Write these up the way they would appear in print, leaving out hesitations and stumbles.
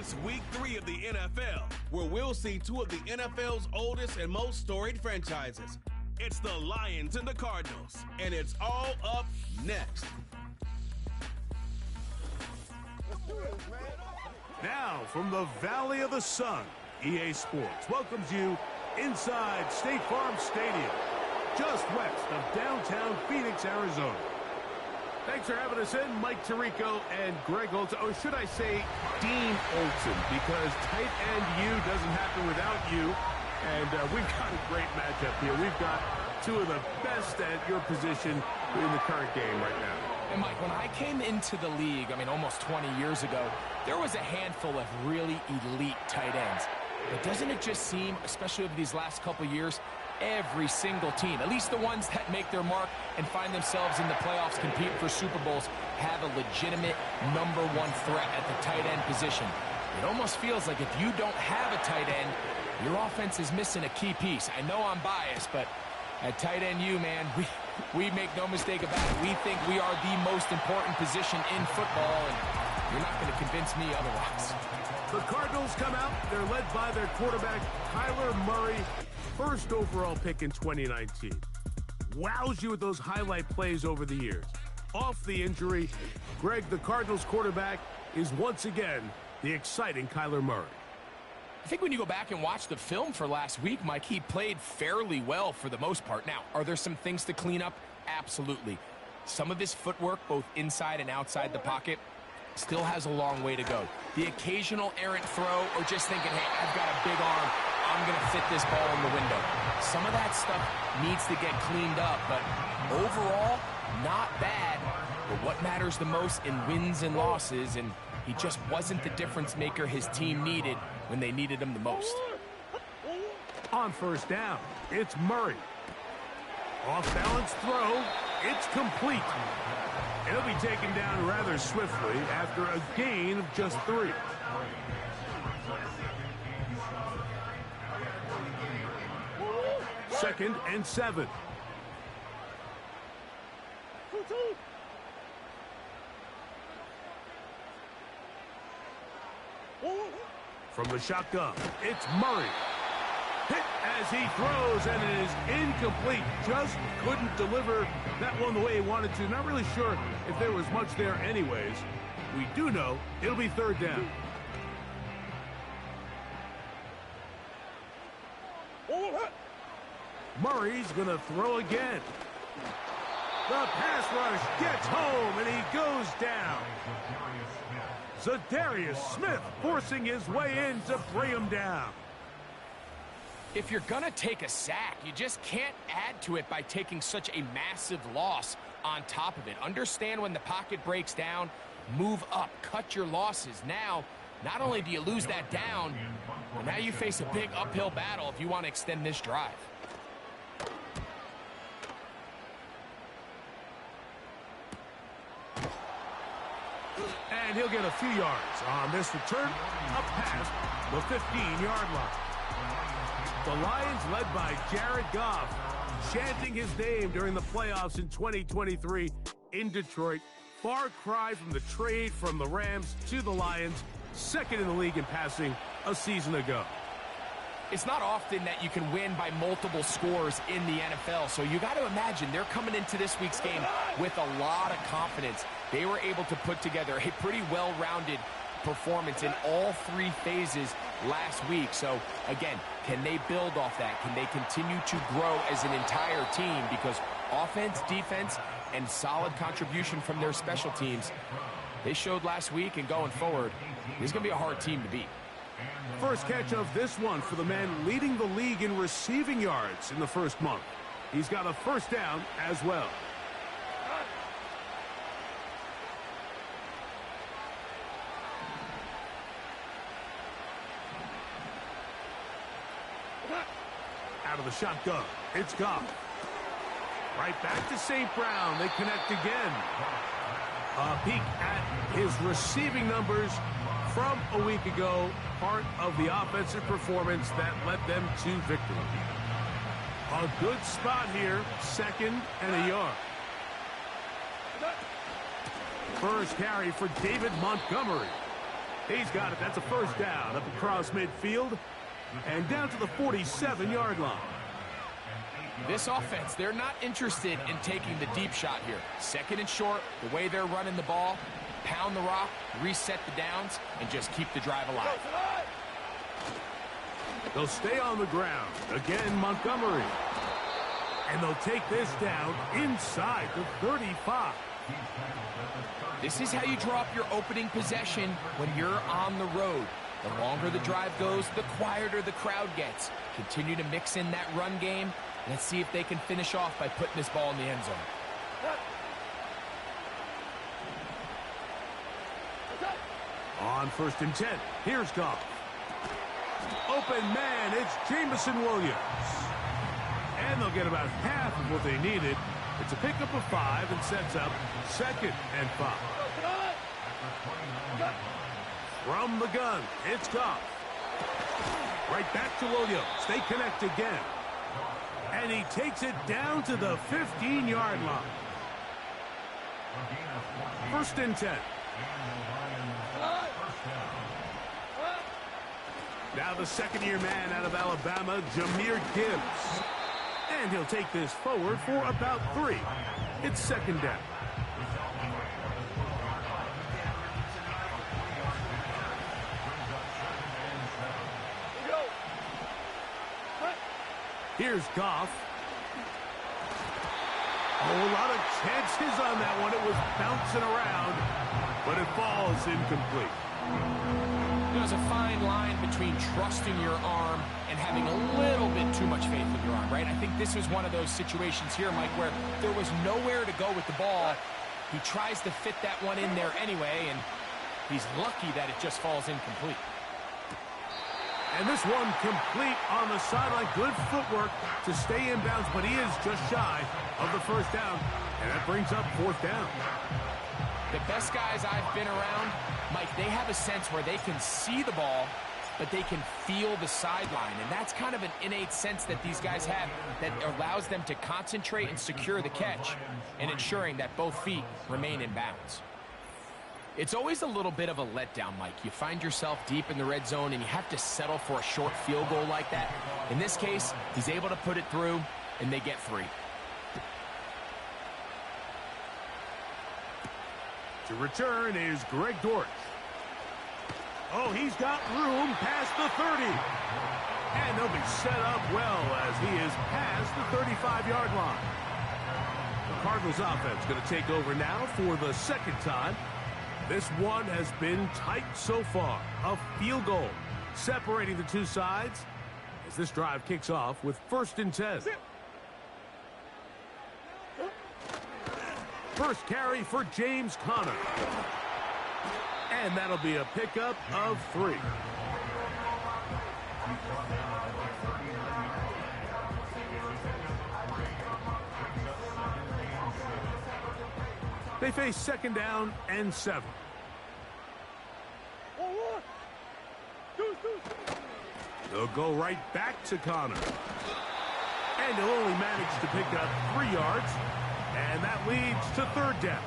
It's week 3 of the NFL, where we'll see two of the NFL's oldest and most storied franchises. It's the Lions and the Cardinals, and it's all up next. Now, from the Valley of the Sun, EA Sports welcomes you inside State Farm Stadium, just west of downtown Phoenix, Arizona. Thanks for having us in, Mike Tirico and Greg Olson. Or should I say Dean Olson, because tight end you doesn't happen without you. And we've got a great matchup here. We've got two of the best at your position in the current game right now. And Mike, when I came into the league, almost 20 years ago, there was a handful of really elite tight ends. But doesn't it just seem, especially over these last couple years, every single team, at least the ones that make their mark and find themselves in the playoffs competing for Super Bowls, have a legitimate number one threat at the tight end position. It almost feels like if you don't have a tight end, your offense is missing a key piece. I know I'm biased, but at tight end man, we make no mistake about it. We think we are the most important position in football, and you're not going to convince me otherwise. The Cardinals come out. They're led by their quarterback, Kyler Murray, first overall pick in 2019. Wows you with those highlight plays over the years. Off the injury, Greg, the Cardinals quarterback, is once again the exciting Kyler Murray. I think when you go back and watch the film for last week, Mike, he played fairly well for the most part. Now, are there some things to clean up? Absolutely. Some of his footwork, both inside and outside the pocket, still has a long way to go. The occasional errant throw or just thinking, hey, I've got a big arm, I'm going to fit this ball in the window. Some of that stuff needs to get cleaned up, but overall, not bad. But what matters the most in wins and losses, and he just wasn't the difference maker his team needed when they needed him the most. On first down, it's Murray. Off-balance throw, it's complete. He'll be taken down rather swiftly after a gain of just 3. Second and 7. From the shotgun, it's Murray. Hit as he throws, and it is incomplete. Just couldn't deliver that one the way he wanted to. Not really sure if there was much there anyways. We do know it'll be third down. Murray's going to throw again. The pass rush gets home, and he goes down. Zadarius Smith forcing his way in to bring him down. If you're going to take a sack, you just can't add to it by taking such a massive loss on top of it. Understand when the pocket breaks down, move up, cut your losses. Now, not only do you lose that down, but now you face a big uphill battle if you want to extend this drive. And he'll get a few yards on this return up past the 15-yard line. The Lions, led by Jared Goff, chanting his name during the playoffs in 2023 in Detroit. Far cry from the trade from the Rams to the Lions, second in the league in passing a season ago. It's not often that you can win by multiple scores in the NFL, so you got to imagine they're coming into this week's game with a lot of confidence. They were able to put together a pretty well-rounded performance in all 3 phases last week. So, again, can they build off that? Can they continue to grow as an entire team? Because offense, defense, and solid contribution from their special teams, they showed last week, and going forward, this is going to be a hard team to beat. First catch of this one for the man leading the league in receiving yards in the first month. He's got a first down as well. Out of the shotgun, it's Goff. Right back to St. Brown. They connect again. A peek at his receiving numbers from a week ago, part of the offensive performance that led them to victory. A good spot here, second and a yard. First carry for David Montgomery. He's got it. That's a first down up across midfield and down to the 47-yard line. This offense, they're not interested in taking the deep shot here. Second and short, the way they're running the ball, pound the rock, reset the downs, and just keep the drive alive. They'll stay on the ground. Again, Montgomery. And they'll take this down inside the 35. This is how you draw up your opening possession when you're on the road. The longer the drive goes, the quieter the crowd gets. Continue to mix in that run game. Let's see if they can finish off by putting this ball in the end zone. On 1st and 10, here's Goff. Open man, it's Jameson Williams. And they'll get about half of what they needed. It's a pickup of 5 and sets up 2nd and 5. From the gun, it's Goff. Right back to Williams. They connect again. And he takes it down to the 15-yard line. 1st and 10. Now the second-year man out of Alabama, Jahmyr Gibbs. And he'll take this forward for about 3. It's 2nd down. Here's Goff. Oh, a lot of chances on that one. It was bouncing around, but it falls incomplete. There's a fine line between trusting your arm and having a little bit too much faith in your arm, right? I think this is one of those situations here, Mike, where there was nowhere to go with the ball. He tries to fit that one in there anyway, and he's lucky that it just falls incomplete. And this one complete on the sideline. Good footwork to stay in bounds, but he is just shy of the 1st down. And that brings up 4th down. The best guys I've been around, Mike, they have a sense where they can see the ball, but they can feel the sideline. And that's kind of an innate sense that these guys have that allows them to concentrate and secure the catch and ensuring that both feet remain in bounds. It's always a little bit of a letdown, Mike. You find yourself deep in the red zone and you have to settle for a short field goal like that. In this case, he's able to put it through and they get 3. To return is Greg Dortch. Oh, he's got room past the 30. And they'll be set up well as he is past the 35-yard line. The Cardinals offense going to take over now for the 2nd time. This one has been tight so far. A field goal separating the two sides as this drive kicks off with 1st and 10. First carry for James Conner. And that'll be a pickup of 3. They face 2nd down and 7. They'll go right back to Conner. And he'll only manage to pick up 3 yards. And that leads to 3rd down.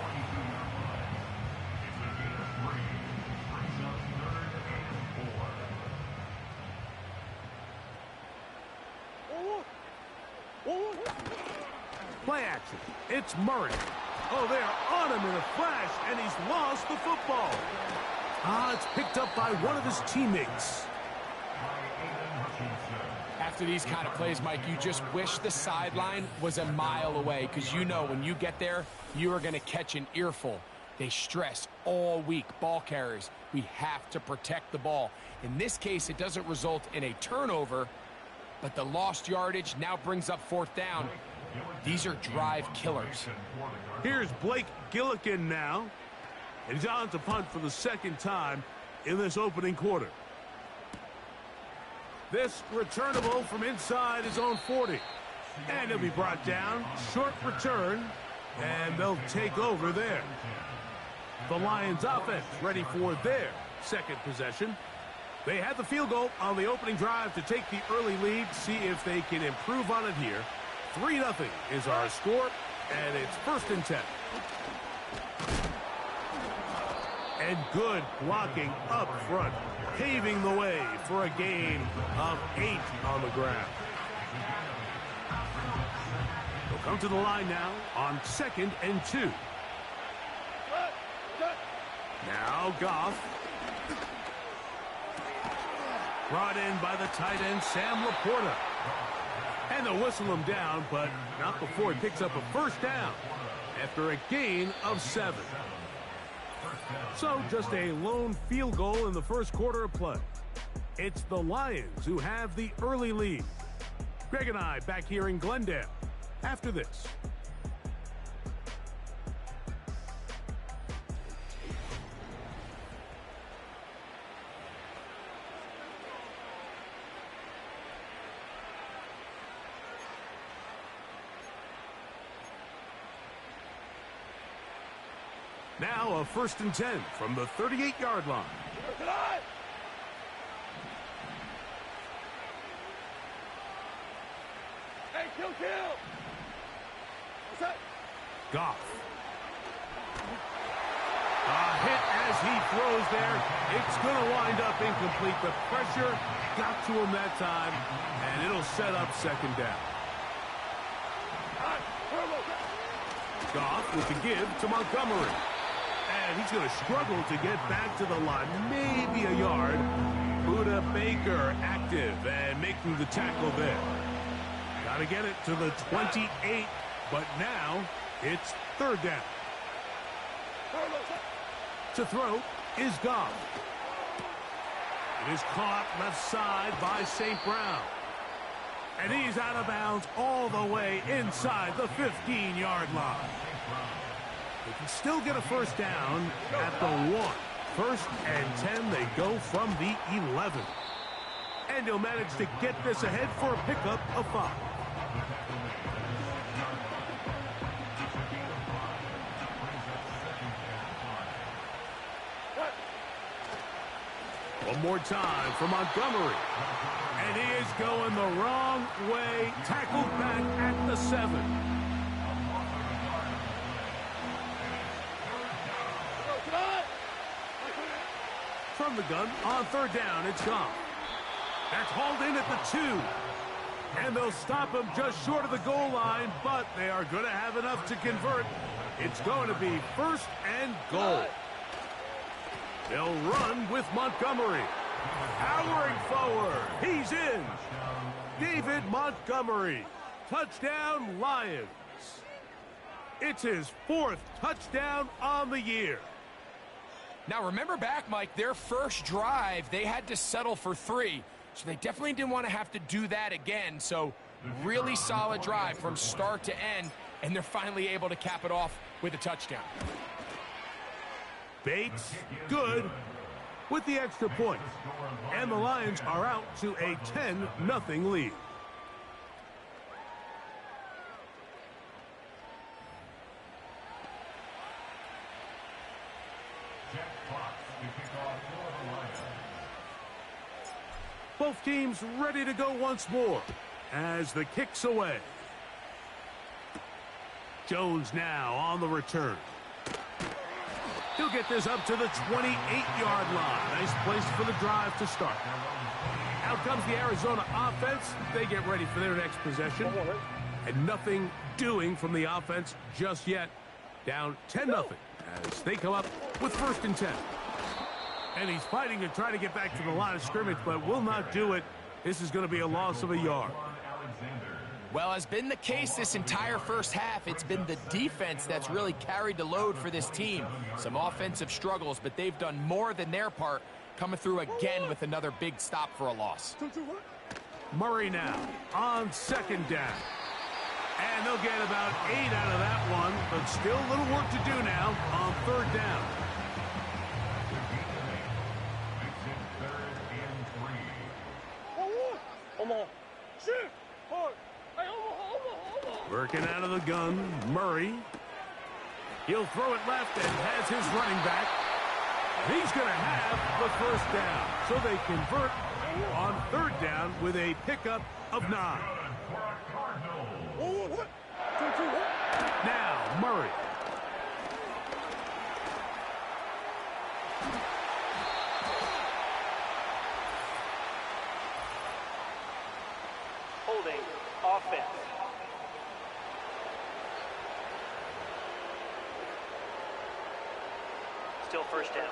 Play action. It's Murray. Oh, they're on him in a flash, and he's lost the football. It's picked up by one of his teammates. After these kind of plays, Mike, you just wish the sideline was a mile away because you know when you get there, you are going to catch an earful. They stress all week, ball carriers. We have to protect the ball. In this case, it doesn't result in a turnover, but the lost yardage now brings up 4th down. These are drive killers. Here's Blake Gillikin now. And he's on to punt for the 2nd time in this opening quarter. This returnable from inside his own 40. And he'll be brought down. Short return. And they'll take over there. The Lions offense ready for their 2nd possession. They had the field goal on the opening drive to take the early lead. See if they can improve on it here. 3-0 is our score. And it's 1st and 10. And good blocking up front, paving the way for a gain of 8 on the ground. They'll come to the line now on 2nd and 2. Now Goff. Brought in by the tight end, Sam Laporta. And they'll whistle him down, but not before he picks up a first down after a gain of 7. So just a lone field goal in the first quarter of play. It's the Lions who have the early lead. Greg and I back here in Glendale after this. Now a 1st and 10 from the 38-yard line. Hey, kill! What's that? Goff. A hit as he throws there. It's going to wind up incomplete. The pressure got to him that time, and it'll set up 2nd down. Goff with the give to Montgomery. And he's going to struggle to get back to the line, maybe a yard. Buda Baker active and making the tackle there. Got to get it to the 28, but now it's 3rd down. To throw is Goff. It is caught left side by St. Brown. And he's out of bounds all the way inside the 15-yard line. They can still get a first down at the 1. 1st and 10, they go from the 11. And he'll manage to get this ahead for a pickup of 5. One more time for Montgomery. And he is going the wrong way. Tackled back at the 7. From the gun on 3rd down, it's gone. That's hauled in at the 2. And they'll stop him just short of the goal line, but they are going to have enough to convert. It's going to be 1st and goal. They'll run with Montgomery. Powering forward. He's in. David Montgomery. Touchdown, Lions. It's his 4th touchdown on the year. Now, remember back, Mike, their first drive, they had to settle for 3. So they definitely didn't want to have to do that again. So really solid drive from start to end, and they're finally able to cap it off with a touchdown. Bates, good, with the extra point. And the Lions are out to a 10-0 lead. Both teams ready to go once more as the kick's away. Jones now on the return. He'll get this up to the 28-yard line. Nice place for the drive to start. Out comes the Arizona offense. They get ready for their next possession. And nothing doing from the offense just yet. Down 10-0 as they come up with 1st and 10. And he's fighting to try to get back to the line of scrimmage, but will not do it. This is going to be a loss of a yard. Well, has been the case this entire first half. It's been the defense that's really carried the load for this team. Some offensive struggles, but they've done more than their part, coming through again with another big stop for a loss. Murray now on 2nd down. And they'll get about 8 out of that one, but still a little work to do now on 3rd down. Working out of the gun, Murray. He'll throw it left and has his running back. He's going to have the first down. So they convert on 3rd down with a pickup of 9. Now, Murray. still first down.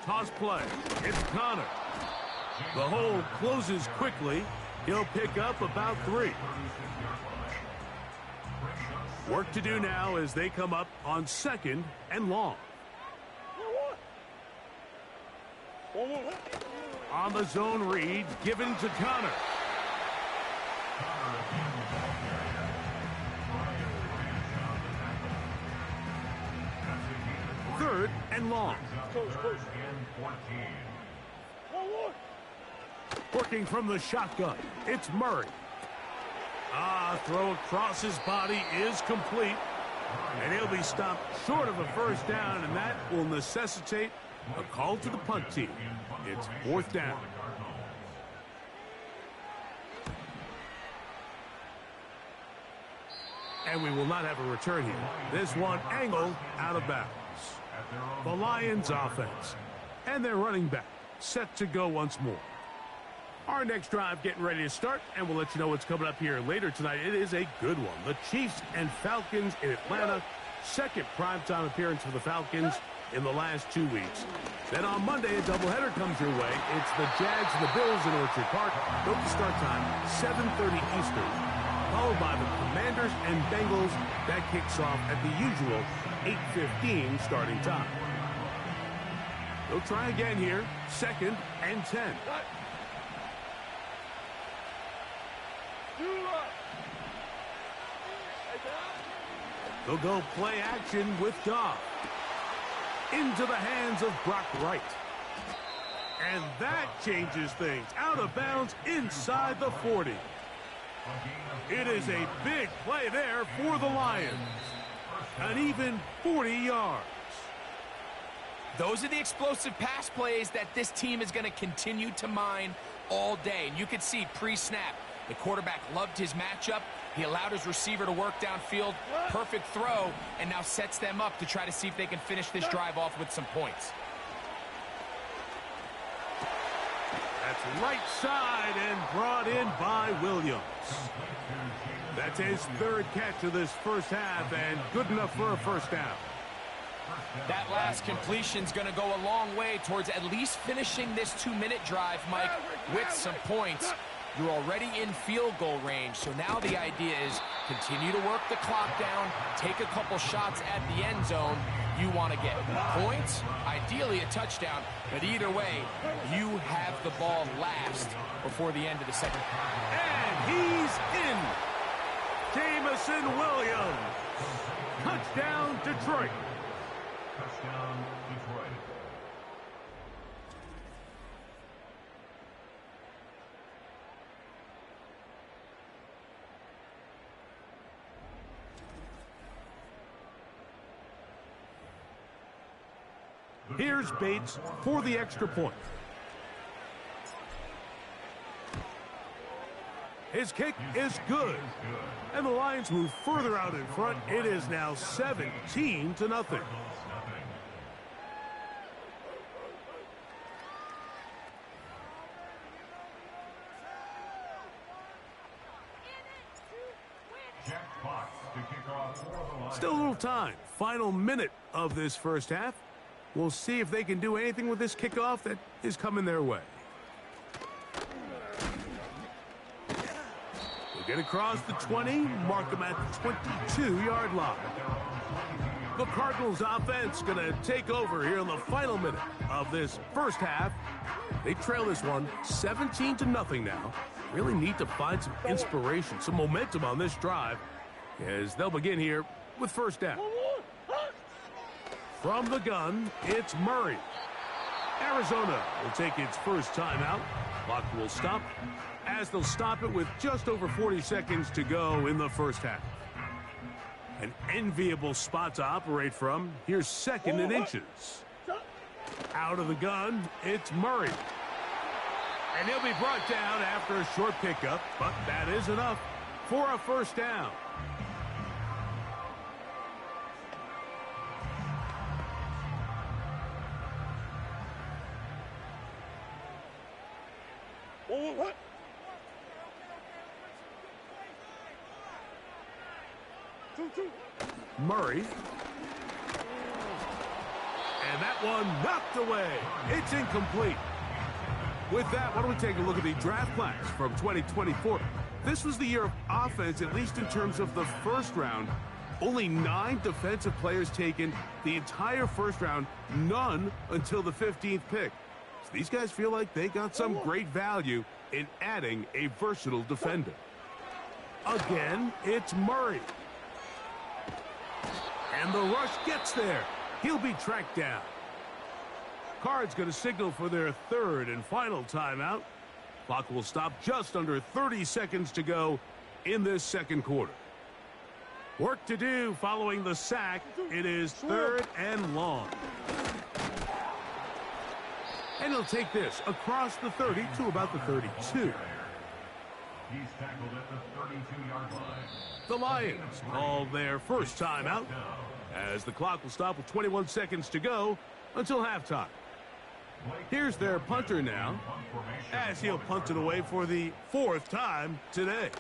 Toss play. It's Connor. The hole closes quickly. He'll pick up about 3. Work to do now as they come up on 2nd and long. On the zone read, given to Connor. Third and long. Working from the shotgun, it's Murray. Throw across his body is complete. And he'll be stopped short of a first down, and that will necessitate a call to the punt team. It's 4th down. And we will not have a return here. This one angled out of bounds. The Lions offense and their running back set to go once more. Our next drive getting ready to start, and we'll let you know what's coming up here later tonight. It is a good one. The Chiefs and Falcons in Atlanta. Second primetime appearance for the Falcons in the last 2 weeks. Then on Monday, a doubleheader comes your way. It's the Jags and the Bills in Orchard Park. Note the start time, 7:30 Eastern, followed by the Commanders and Bengals. That kicks off at the usual 8:15 starting time. They'll try again here, 2nd and 10. They'll go play action with Goff. Into the hands of Brock Wright. And that changes things. Out of bounds inside the 40. It is a big play there for the Lions. An even 40 yards. Those are the explosive pass plays that this team is going to continue to mine all day. And you could see pre-snap, the quarterback loved his matchup. He allowed his receiver to work downfield. Perfect throw, and now sets them up to try to see if they can finish this drive off with some points. That's right side and brought in by Williams. That's his 3rd catch of this first half, and good enough for a first down. That last completion's going to go a long way towards at least finishing this 2-minute drive, Mike, with some points. You're already in field goal range, so now the idea is continue to work the clock down, take a couple shots at the end zone. You want to get points, ideally a touchdown, but either way, you have the ball last before the end of the second. And he's in. Jamison Williams. Touchdown, Detroit. Touchdown, Detroit. Here's Bates for the extra point. His kick is good. And the Lions move further out in front. It is now 17-0. Still a little time. Final minute of this first half. We'll see if they can do anything with this kickoff that is coming their way. They'll get across the 20, mark them at the 22-yard line. The Cardinals offense going to take over here in the final minute of this first half. They trail this one 17-0 now. Really need to find some inspiration, some momentum on this drive as they'll begin here with first down. From the gun, it's Murray. Arizona will take its first timeout. Clock will stop as they'll stop it with just over 40 seconds to go in the first half. An enviable spot to operate from. Here's 2nd and inches. Out of the gun, it's Murray. And he'll be brought down after a short pickup, but that is enough for a first down. Murray. And that one knocked away. It's incomplete. With that, why don't we take a look at the draft class from 2024. This was the year of offense, at least in terms of the first round. Only 9 defensive players taken the entire first round, none until the 15th pick. So these guys feel like they got some great value in adding a versatile defender. Again, it's Murray. And the rush gets there. He'll be tracked down. Cards going to signal for their third and final timeout. Clock will stop just under 30 seconds to go in this second quarter. Work to do following the sack. It is third and long. And he'll take this across the 30 to about the 32. He's tackled at the 32-yard line. The Lions call their first timeout as the clock will stop with 21 seconds to go until halftime. Here's their punter now as he'll punt it away for the 4th time today.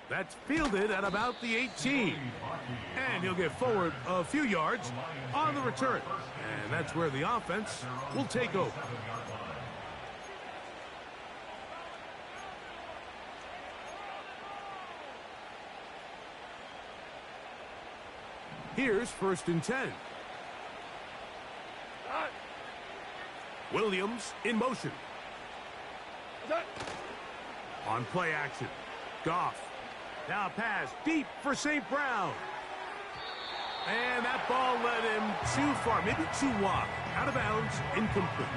That's fielded at about the 18. And he'll get forward a few yards on the return. And that's where the offense will take over. Here's 1st and 10. Williams in motion. On play action. Goff. Now pass deep for St. Brown. And that ball led him too far, maybe too wide. Out of bounds, incomplete.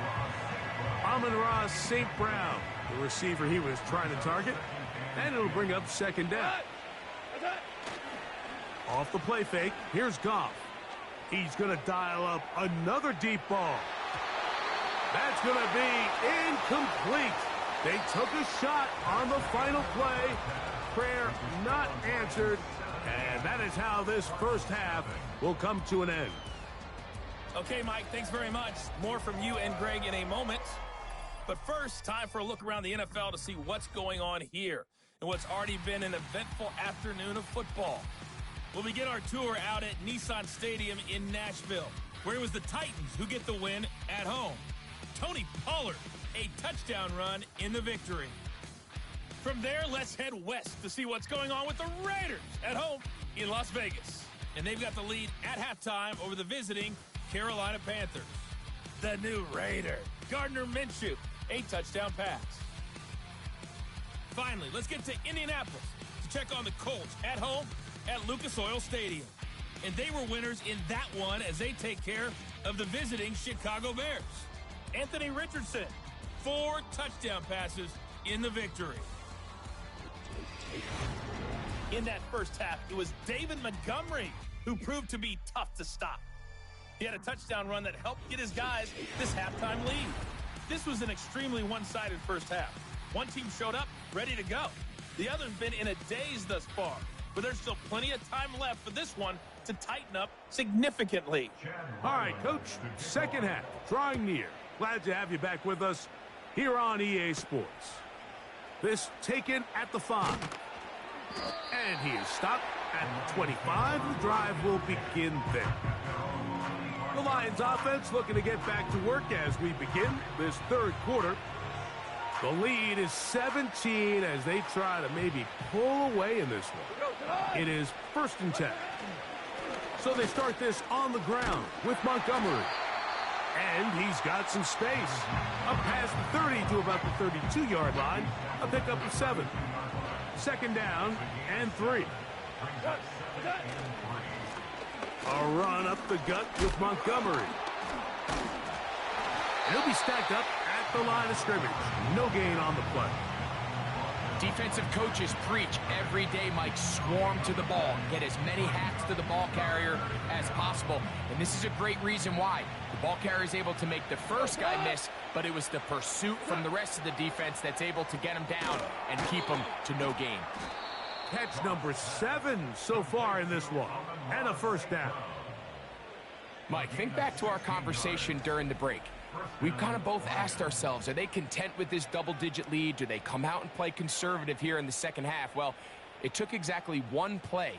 Amon-Ra St. Brown, the receiver he was trying to target. And it'll bring up 2nd down. Off the play fake, here's Goff. He's going to dial up another deep ball. That's going to be incomplete. They took a shot on the final play. Prayer not answered, and that is how this first half will come to an end. Okay, Mike, thanks very much. More from you and Greg in a moment. But first, time for a look around the NFL to see what's going on here and what's already been an eventful afternoon of football. We'll begin our tour out at Nissan Stadium in Nashville, where it was the Titans who get the win at home. Tony Pollard, a touchdown run in the victory. From there, let's head west to see what's going on with the Raiders at home in Las Vegas. And they've got the lead at halftime over the visiting Carolina Panthers. The new Raider, Gardner Minshew, a touchdown pass. Finally, let's get to Indianapolis to check on the Colts at home at Lucas Oil Stadium. And they were winners in that one as they take care of the visiting Chicago Bears. Anthony Richardson, 4 touchdown passes in the victory. In that first half, it was David Montgomery who proved to be tough to stop. He had a touchdown run that helped get his guys this halftime lead. This was an extremely one-sided first half. One team showed up, ready to go. The other's been in a daze thus far, but there's still plenty of time left for this one to tighten up significantly. All right, Coach, second half, drawing near. Glad to have you back with us here on EA Sports. This taken at the 5. And he is stopped at the 25. The drive will begin there. The Lions offense looking to get back to work as we begin this third quarter. The lead is 17 as they try to maybe pull away in this one. It is 1st and 10. So they start this on the ground with Montgomery. And he's got some space. Up past the 30 to about the 32-yard line. A pickup of 7. 2nd down and 3. A run up the gut with Montgomery. He'll be stacked up at the line of scrimmage. No gain on the play. Defensive coaches preach every day, Mike, swarm to the ball. Get as many hacks to the ball carrier as possible. And this is a great reason why. The ball carrier is able to make the first guy miss, but it was the pursuit from the rest of the defense that's able to get him down and keep him to no gain. Catch number 7 so far in this one. And a 1st down. Mike, think back to our conversation during the break. We've kind of both asked ourselves, are they content with this double-digit lead? Do they come out and play conservative here in the second half? Well, it took exactly one play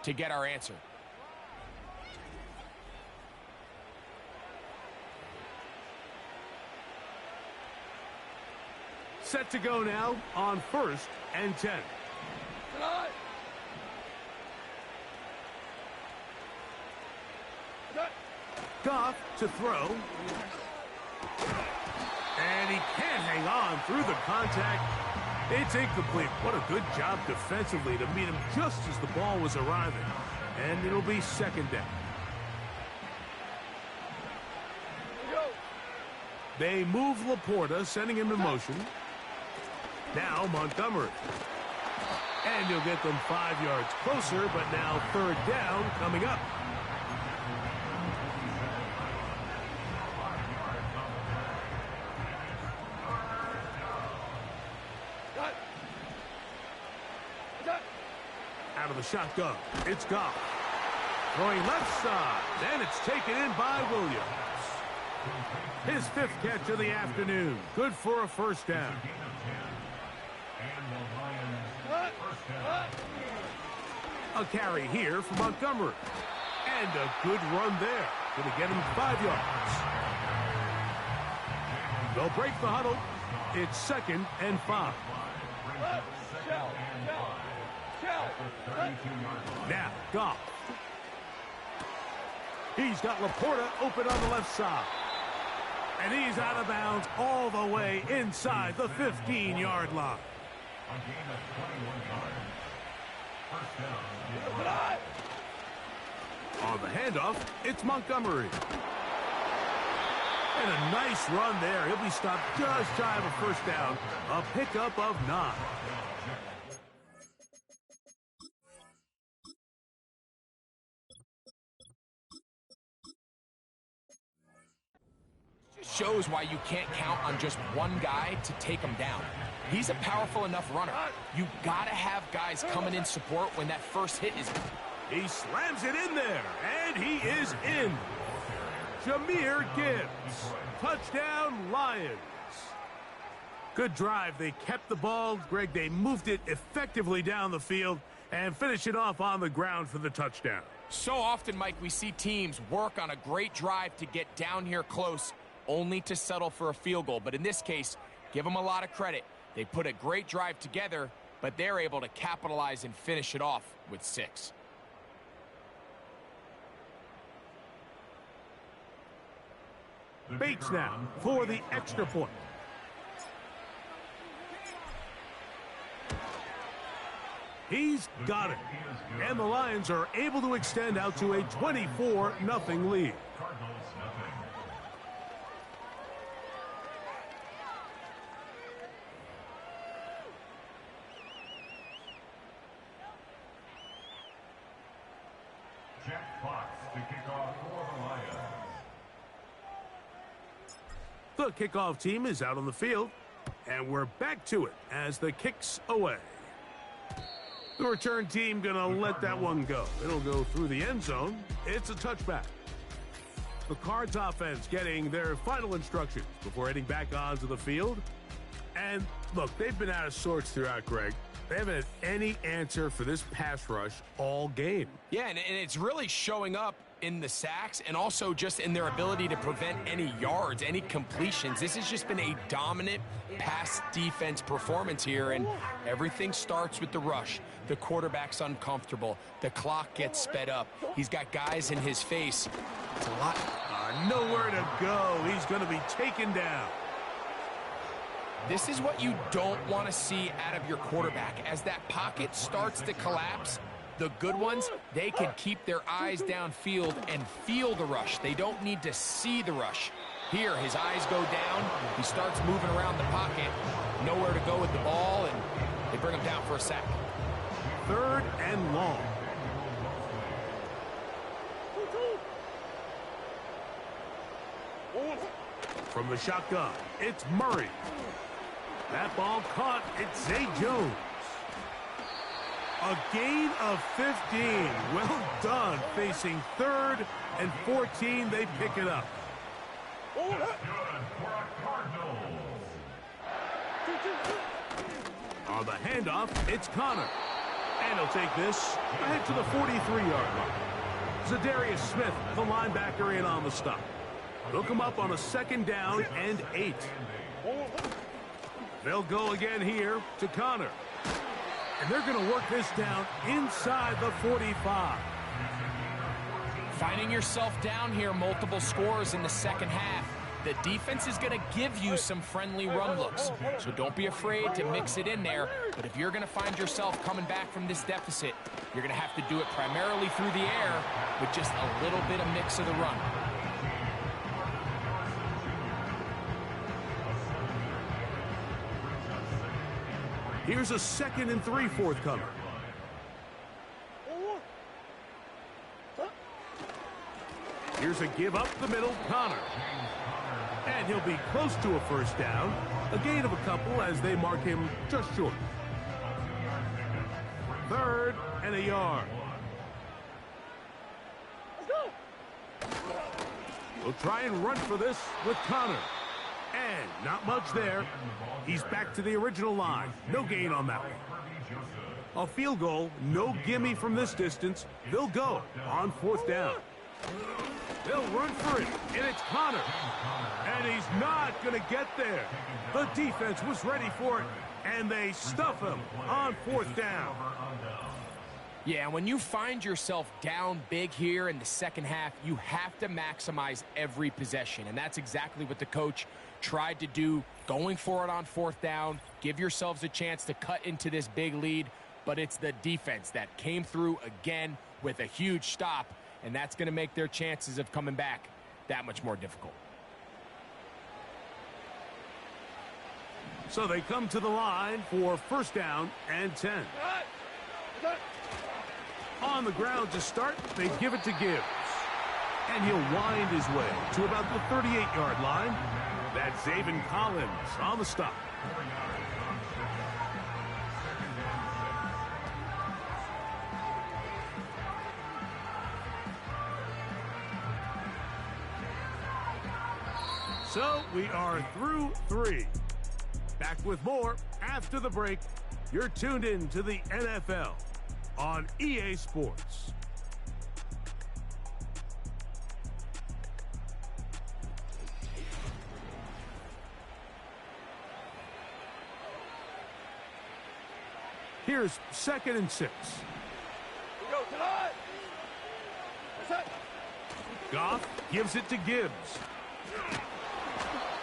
to get our answer. Set to go now on 1st and 10. Goff to throw. And he can't hang on through the contact. It's incomplete. What a good job defensively to meet him just as the ball was arriving. And it'll be 2nd down. They move Laporta, sending him in motion. Now Montgomery. And he'll get them 5 yards closer, but now 3rd down coming up. Out of the shotgun, it's Goff. Throwing left side, and it's taken in by Williams. His 5th catch of the afternoon. Good for a 1st down. A carry here for Montgomery. And a good run there. Going to get him 5 yards. They'll break the huddle. It's 2nd and 5. Now, Goff. He's got Laporta open on the left side. And he's out of bounds all the way inside the 15-yard line. On the handoff, it's Montgomery. And a nice run there. He'll be stopped just shy of a 1st down. A pickup of 9. Shows why you can't count on just one guy to take him down. He's a powerful enough runner. You gotta have guys coming in support when that first hit is. He slams it in there, and he is in. Jahmyr Gibbs. Touchdown, Lions. Good drive. They kept the ball. Greg, they moved it effectively down the field and finished it off on the ground for the touchdown. So often, Mike, we see teams work on a great drive to get down here close, only to settle for a field goal. But in this case, give them a lot of credit. They put a great drive together, but they're able to capitalize and finish it off with 6. Bates now for the extra point. He's got it. And the Lions are able to extend out to a 24-0 lead. The kickoff team is out on the field, and we're back to it as the kick's away. The return team gonna let that one go. It'll go through the end zone. It's a touchback. The Cards offense getting their final instructions before heading back onto the field. And look, they've been out of sorts throughout, Greg. They haven't had any answer for this pass rush all game. Yeah, and it's really showing up in the sacks and also just in their ability to prevent any yards, any completions. This has just been a dominant pass defense performance here, and everything starts with the rush. The quarterback's uncomfortable. The clock gets sped up. He's got guys in his face. It's a lot. Nowhere to go. He's going to be taken down. This is what you don't want to see out of your quarterback. As that pocket starts to collapse, the good ones, they can keep their eyes downfield and feel the rush. They don't need to see the rush. Here, his eyes go down. He starts moving around the pocket. Nowhere to go with the ball, and they bring him down for a sack. 3rd and long. From the shotgun, it's Murray. That ball caught. It's Zay Jones. A gain of 15. Well done. Facing 3rd and 14, they pick it up. On the handoff, it's Connor. And he'll take this ahead to the 43-yard line. Zadarius Smith, the linebacker, in on the stop. They'll come up on a 2nd down and 8. They'll go again here to Connor. And they're going to work this down inside the 45. Finding yourself down here, multiple scores in the second half. The defense is going to give you some friendly run looks, so don't be afraid to mix it in there. But if you're going to find yourself coming back from this deficit, you're going to have to do it primarily through the air with just a little bit of mix of the run. Here's a 2nd and 3 forthcoming. Here's a give up the middle, Connor. And he'll be close to a 1st down. A gain of a couple as they mark him just short. 3rd and a yard. We'll try and run for this with Connor. And not much there. He's back to the original line. No gain on that one. A field goal, no gimme from this distance. They'll go on 4th down. They'll run for it, and it's Connor. And he's not going to get there. The defense was ready for it, and they stuff him on 4th down. Yeah, when you find yourself down big here in the second half, you have to maximize every possession. And that's exactly what the coach tried to do, going for it on 4th down. Give yourselves a chance to cut into this big lead. But it's the defense that came through again with a huge stop. And that's going to make their chances of coming back that much more difficult. So they come to the line for 1st down and 10. On the ground to start, they give it to Gibbs. And he'll wind his way to about the 38-yard line. That's Zaven Collins on the stop. So we are through 3. Back with more after the break. You're tuned in to the NFL on EA Sports. Here's 2nd and 6. Goff gives it to Gibbs.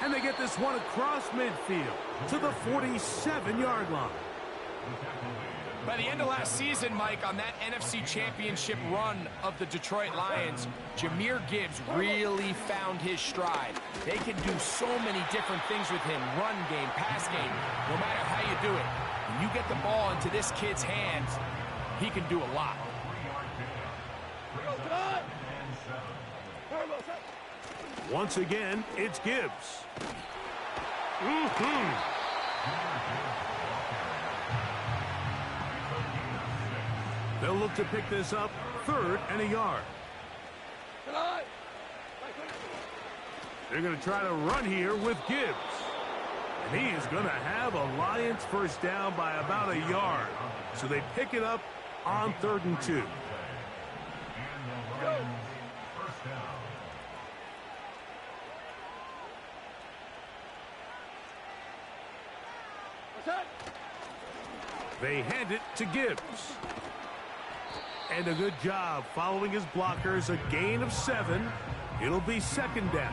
And they get this one across midfield to the 47-yard line. By the end of last season, Mike, on that NFC Championship run of the Detroit Lions, Jahmyr Gibbs really found his stride. They can do so many different things with him, run game, pass game, no matter how you do it. When you get the ball into this kid's hands, he can do a lot. Once again, it's Gibbs. They'll look to pick this up 3rd and a yard. They're going to try to run here with Gibbs. And he is going to have a Lions 1st down by about a yard. So they pick it up on 3rd and 2. They hand it to Gibbs. And a good job following his blockers. A gain of 7. It'll be 2nd down.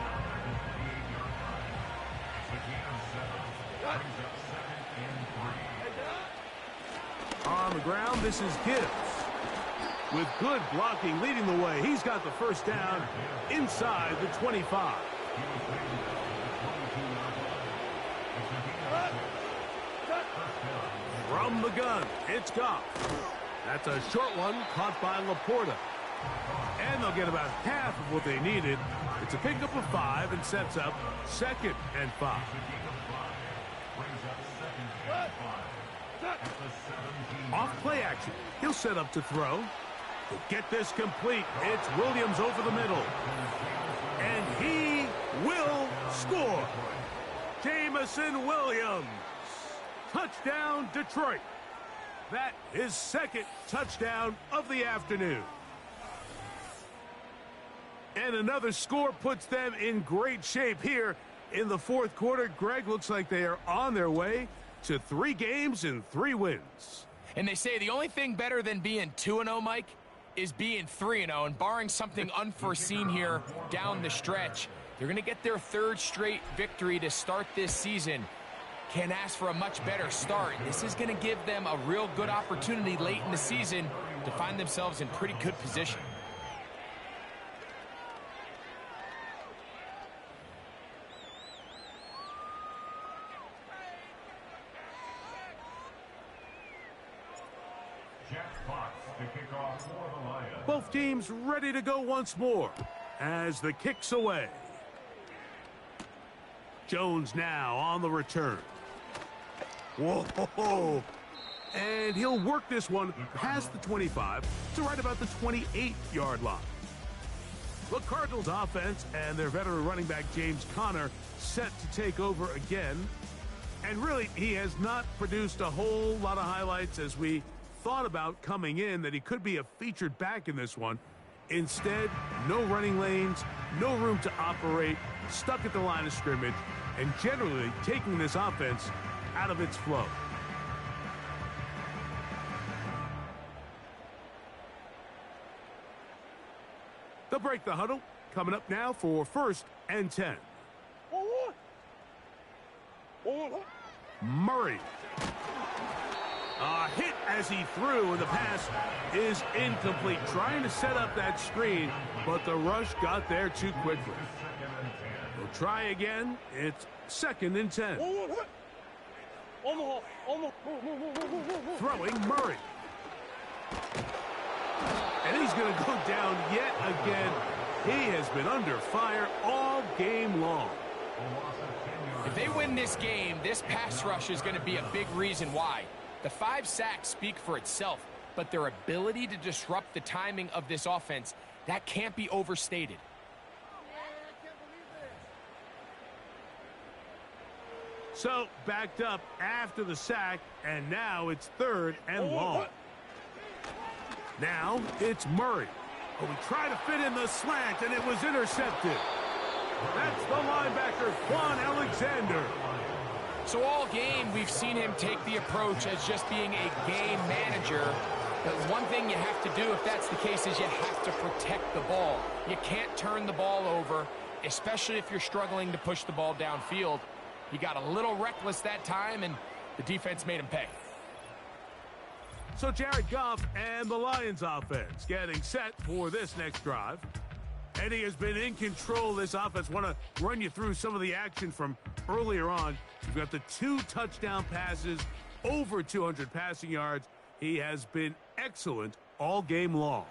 On the ground, this is Gibbs. With good blocking leading the way. He's got the 1st down inside the 25. From the gun, it's Goff. That's a short one caught by Laporta. And they'll get about half of what they needed. It's a pickup of 5 and sets up 2nd and 5. Off play action. He'll set up to throw. He'll get this complete. It's Williams over the middle. And he will score. Jamison Williams Touchdown, Detroit. That is second touchdown of the afternoon. And another score puts them in great shape here in the fourth quarter. Greg, looks like they are on their way to 3 games and 3 wins. And they say the only thing better than being 2-0, Mike, is being 3-0. And barring something unforeseen here down the stretch, they're going to get their 3rd straight victory to start this season. Can't ask for a much better start. This is going to give them a real good opportunity late in the season to find themselves in pretty good position. Both teams ready to go once more as the kick's away. Jones now on the return. Whoa! And he'll work this one past the 25 to right about the 28-yard line. The Cardinals offense and their veteran running back James Conner set to take over again. And really, he has not produced a whole lot of highlights as we thought about coming in that he could be a featured back in this one. Instead, no running lanes, no room to operate, stuck at the line of scrimmage, and generally taking this offense out of its flow. They'll break the huddle. Coming up now for 1st and 10. Murray. A hit as he threw, and the pass is incomplete. Trying to set up that screen, but the rush got there too quickly. We'll try again. It's 2nd and 10. Throwing Murray. And he's going to go down yet again. He has been under fire all game long. If they win this game, this pass rush is going to be a big reason why. The 5 sacks speak for itself, but their ability to disrupt the timing of this offense, that can't be overstated. So, backed up after the sack, and now it's 3rd and long. Now, it's Murray. Oh, he tried to fit in the slant, and it was intercepted. That's the linebacker, Quan Alexander. So all game, we've seen him take the approach as just being a game manager. But one thing you have to do if that's the case is you have to protect the ball. You can't turn the ball over, especially if you're struggling to push the ball downfield. He got a little reckless that time, and the defense made him pay. So Jared Goff and the Lions offense getting set for this next drive. And he has been in control of this offense. Want to run you through some of the action from earlier on. You've got the 2 touchdown passes, over 200 passing yards. He has been excellent all game long.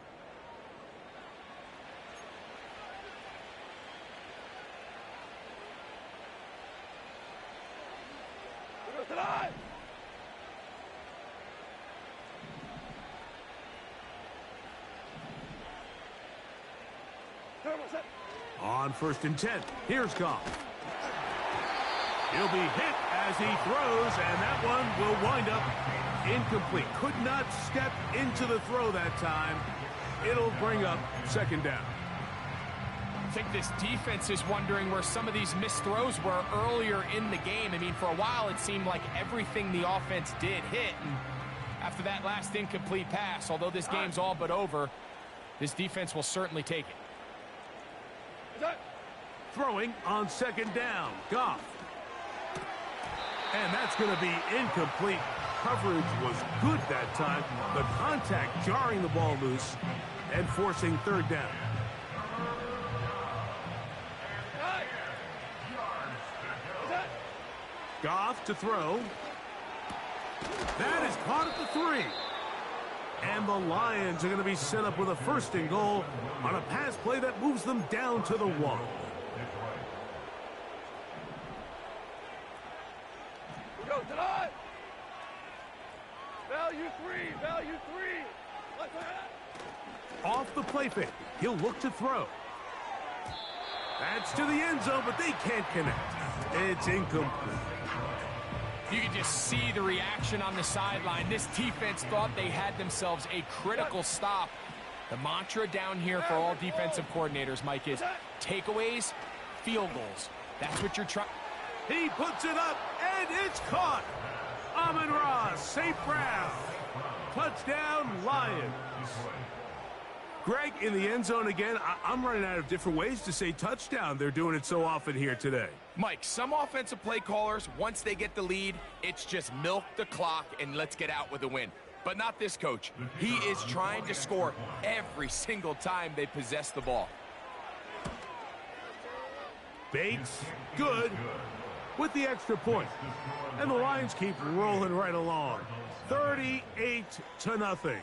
On 1st and 10, here's Goff. He'll be hit as he throws, and that one will wind up incomplete. Could not step into the throw that time. It'll bring up 2nd down. I think this defense is wondering where some of these missed throws were earlier in the game. I mean, for a while it seemed like everything the offense did hit. And after that last incomplete pass, although this game's all but over, this defense will certainly take it. Throwing on 2nd down, Goff. And that's going to be incomplete. Coverage was good that time. The contact jarring the ball loose and forcing 3rd down. Goff to throw. That is caught at the 3. And the Lions are going to be set up with a 1st and goal on a pass play that moves them down to the 1. Off the play fake. He'll look to throw. That's to the end zone, but they can't connect. It's incomplete. You can just see the reaction on the sideline. This defense thought they had themselves a critical stop. The mantra down here for all defensive coordinators, Mike, is takeaways, field goals. That's what you're trying. He puts it up, and it's caught. Amon-Ra, safe ground. Touchdown, Lions. Greg, in the end zone again. I'm running out of different ways to say touchdown. They're doing it so often here today. Mike, some offensive play callers, once they get the lead, it's just milk the clock and let's get out with a win. But not this coach. He is trying to score every single time they possess the ball. Bates, good, with the extra point. And the Lions keep rolling right along. 38-0.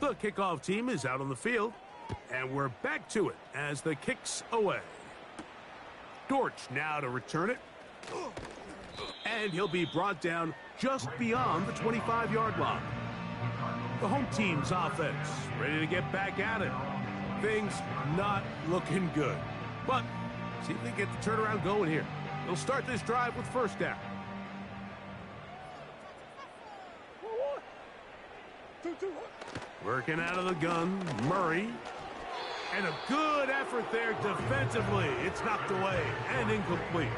The kickoff team is out on the field, and we're back to it as the kick's away. Dortch now to return it, and he'll be brought down just beyond the 25-yard line. The home team's offense ready to get back at it. Things not looking good, but see if they get the turnaround going here. They'll start this drive with first down. Working out of the gun, Murray. And a good effort there defensively. It's knocked away and incomplete.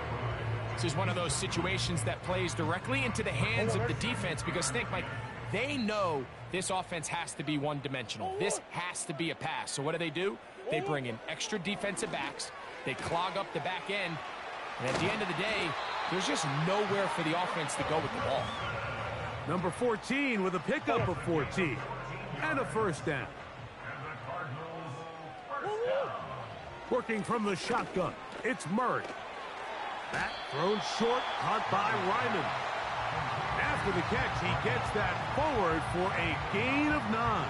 This is one of those situations that plays directly into the hands of the defense because think, Mike, they know this offense has to be one-dimensional. This has to be a pass. So what do? They bring in extra defensive backs. They clog up the back end. And at the end of the day, there's just nowhere for the offense to go with the ball. Number 14 with a pickup of 14 and a first down. Working from the shotgun, it's Murray. That thrown short, caught by Ryman. After the catch, he gets that forward for a gain of 9.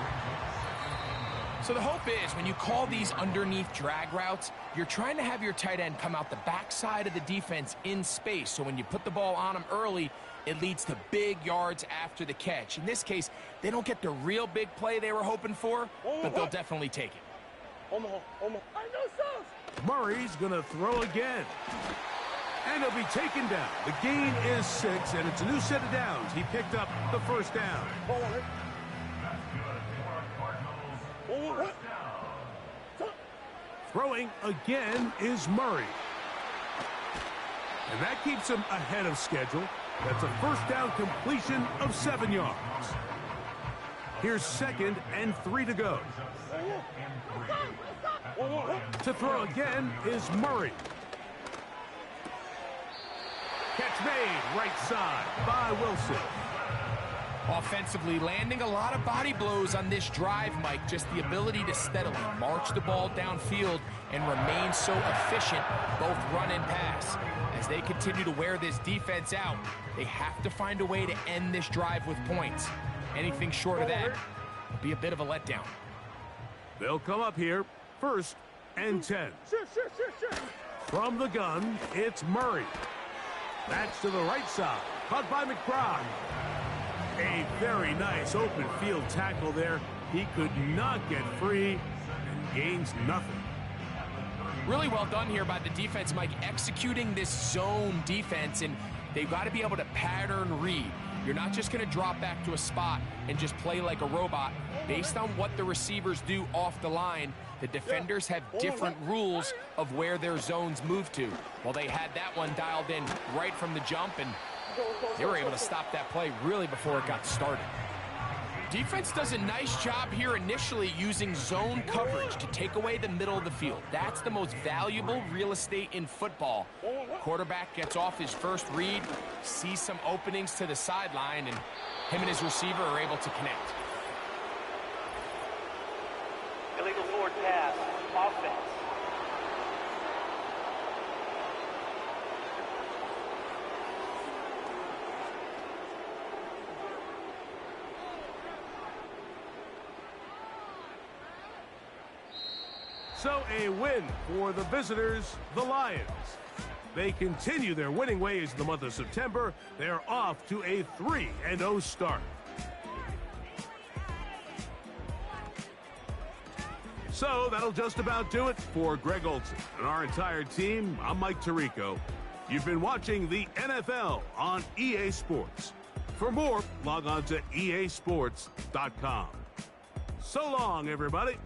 So the hope is when you call these underneath drag routes, you're trying to have your tight end come out the backside of the defense in space. So when you put the ball on him early, it leads to big yards after the catch. In this case, they don't get the real big play they were hoping for, but they'll definitely take it. Murray's going to throw again. And he'll be taken down. The gain is 6, and it's a new set of downs. He picked up the first down. Throwing again is Murray. And that keeps him ahead of schedule. That's a first down completion of 7 yards. Here's 2nd and 3 to go. To throw again is Murray. Catch made right side by Wilson. Offensively, landing a lot of body blows on this drive, Mike. Just the ability to steadily march the ball downfield and remain so efficient, both run and pass. As they continue to wear this defense out, they have to find a way to end this drive with points. Anything short of that will be a bit of a letdown. They'll come up here, 1st and 10. From the gun, it's Murray. That's to the right side, caught by McBride. A very nice open field tackle there. He could not get free and gains nothing. Really well done here by the defense, Mike, executing this zone defense, and they've got to be able to pattern read. You're not just going to drop back to a spot and just play like a robot. Based on what the receivers do off the line, the defenders have different rules of where their zones move to. Well, they had that one dialed in right from the jump, and they were able to stop that play really before it got started. Defense does a nice job here initially using zone coverage to take away the middle of the field. That's the most valuable real estate in football. Quarterback gets off his first read, sees some openings to the sideline, and him and his receiver are able to connect. Illegal forward pass, offense. So a win for the visitors, the Lions. They continue their winning ways in the month of September. They're off to a 3-0 start. So that'll just about do it for Greg Olson and our entire team. I'm Mike Tirico. You've been watching the NFL on EA Sports. For more, log on to easports.com. So long, everybody.